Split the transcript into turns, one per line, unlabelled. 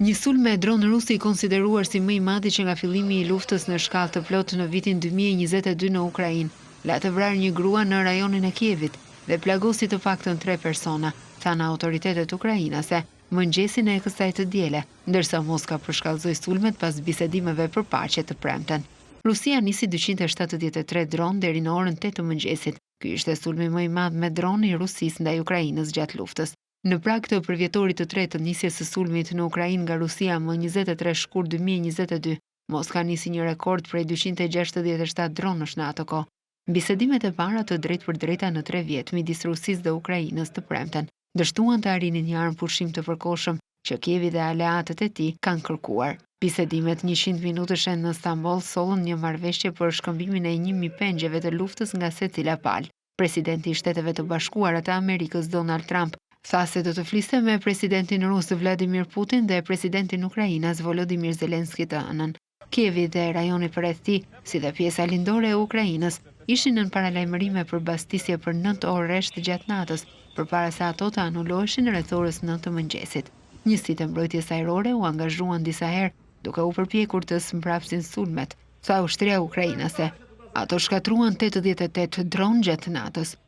Një sulm me dron rus i konsideruar si më i madh që nga fillimi i luftës në shkallë të plotë në vitin 2022 në Ukrainë, la të vrarë një grua në rajonin e Kievit dhe plagosi të paktën 3 persona, thanë autoritetet ukrainase mëngjesin e kësaj të diele, ndërsa Moska përshkallëzoi sulmet pas bisedimeve për paqe të premten. Rusia nisi 273 dron deri në orën 8 të mëngjesit. Ky ishte sulmi më i madh me dron i Rusisë ndaj Ukrainës gjatë luftës. Në prag të përvjetorit të tretë të nisjes së sulmit në Ukrainë nga Rusia më 23 shkurt 2022, Moska nisi një rekord prej 267 dronësh në atë kohë. Bisedimet e para të drejtpërdrejta në 3 vjet midis Rusisë dhe Ukrainës të premten dështuan të arrinin një armë pushim të përkohshëm që Kievi dhe aleatët e tij kanë kërkuar. Bisedimet 100 minutëshe në Stamboll sollën një marrëveshje për shkëmbimin e 1000 pengjeve të luftës nga secila palë. Presidenti i Shteteve të Bashkuara të Amerikës Donald Trump tha se do të fliste me presidentin rus Vladimir Putin dhe presidentin Ukrainas Volodymyr Zelensky të hënën. Kievi dhe rajoni përreth tij, si dhe pjesa lindore e Ukrainës, ishin në paralajmërime për bastisje për 9 orë rresht gjatë natës, përpara se ato të anuloheshin rreth orës 9 të mëngjesit. Njësitë e mbrojtjes ajrore u angazhuan disa herë, duke u përpjekur të mbrapsin sulmet, tha ushtria ukrainase. Ato shkatruan 88 dron gjatë natës.